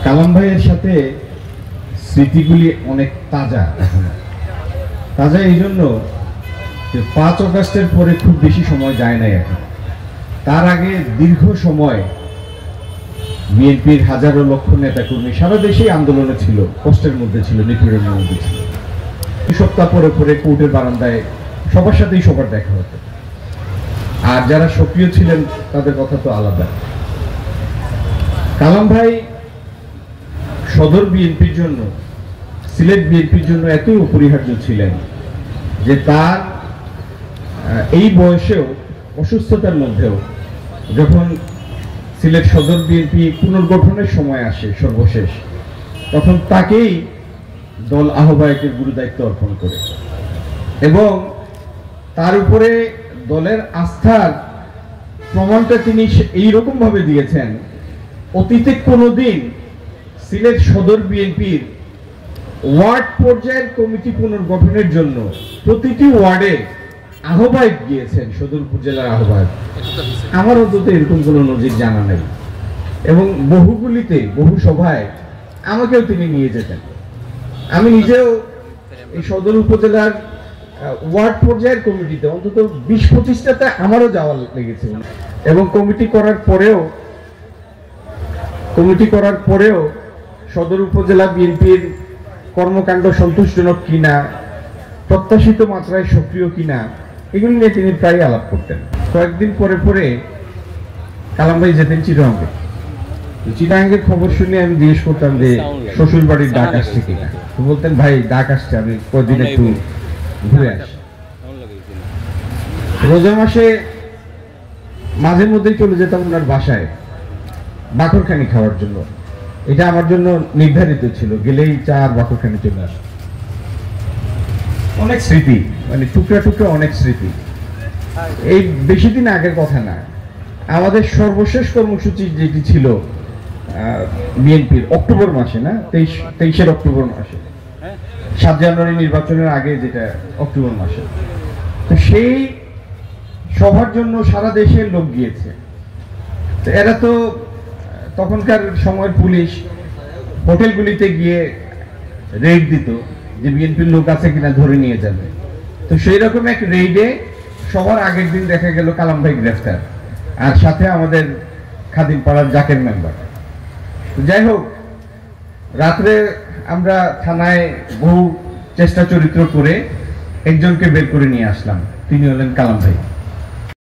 কালাম ভাইয়ের সাথে স্মৃতিগুলি অনেক তাজা এখনো। তাজা এই জন্য যে 5 আগস্টের পরে খুব বেশি সময় যায় নাই এখন। তার আগে দীর্ঘ সময় বিএনপির হাজারো লক্ষ নেতাকর্মী সারা দেশেই আন্দোলনে ছিল, কষ্টের মধ্যে ছিল, নিপীড়নের মধ্যে ছিল। 2 সপ্তাহ পরে পরে কোর্টের বারান্দায় সবার সাথেই সবার দেখা হতো। আর যারা সক্রিয় ছিলেন তাদের কথা তো আলাদা। কালাম ভাই সদর বিএনপির জন্য, সিলেট বিএনপির জন্য এতই অপরিহার্য ছিলেন যে তার এই বয়সেও, অসুস্থতার মধ্যেও, যখন সিলেট সদর বিএনপি পুনর্গঠনের সময় আসে সর্বশেষ, তখন তাকেই দল আহ্বায়কের গুরুদায়িত্ব অর্পণ করে এবং তার উপরে দলের আস্থার প্রমাণটা তিনি এইরকম ভাবে দিয়েছেন। অতীতে কোনোদিন সিলেট সদর বিএনপির ওয়ার্ড পর্যায়ের কমিটি পুনর্গঠনের জন্য প্রতিটি ওয়ার্ডে আহ্বায়ক গিয়েছেন, সদর উপজেলার আহ্বায়ক। আমার অন্তত এরকম কোনো নজির জানা নেই এবং বহু সভায় আমাকেও তিনি নিয়ে যেতেন। আমি নিজেও এই সদর উপজেলার ওয়ার্ড পর্যায়ের কমিটিতে অন্তত 20-25টাতে আমারও যাওয়া লেগেছে এবং কমিটি করার পরেও সদর উপজেলা বিএনপির কর্মকাণ্ড সন্তোষজনক কিনা, প্রত্যাশিত মাত্রায় সক্রিয় কিনা, এগুলো নিয়ে তিনি প্রায় আলাপ করতেন। কয়েকদিন পরে পরে কালাম ভাই যেতেন চিটাগাঙ্গে। চিটাগাঙ্গের খবর শুনে আমি জিজ্ঞেস করতাম যে শ্বশুর বাড়ির ডাক আসছে কিনা। তো বলতেন, ভাই ডাক আসছে, আমি কয়েকদিন একটু ঘুরে আসি। রোজা মাসে মাঝে মধ্যেই চলে যেতাম ওনার বাসায় বাকরখানি খাওয়ার জন্য। এটা আমার জন্য নির্ধারিত ছিল, গেলেই চা আর বাকরখানি চলে আসে। অনেক স্মৃতি, মানে টুকরা টুকরা অনেক স্মৃতি। এই বেশি দিন আগের কথা না, আমাদের সর্বশেষ কর্মসূচি যেটি ছিল বিএনপির অক্টোবর মাসে, না 23 অক্টোবর মাসে, 7 জানুয়ারি নির্বাচনের আগে, যেটা অক্টোবর মাসে, তো সেই সভার জন্য সারা দেশের লোক গিয়েছে। তো এরা তো তখনকার সময়ের পুলিশ হোটেলগুলিতে গিয়ে রেড দিত যে বিএনপির লোক আছে কিনা ধরে নিয়ে যাবে। তো সেই রকম এক রেইডে সবার আগের দিন দেখা গেল কালাম ভাই গ্রেফতার, আর সাথে আমাদের খাদিম পাড়ার জাকের মেম্বার। যাই হোক, রাত্রে আমরা থানায় বহু চেষ্টা চরিত্র করে একজনকে বের করে নিয়ে আসলাম। তিনি হলেন কালাম ভাই।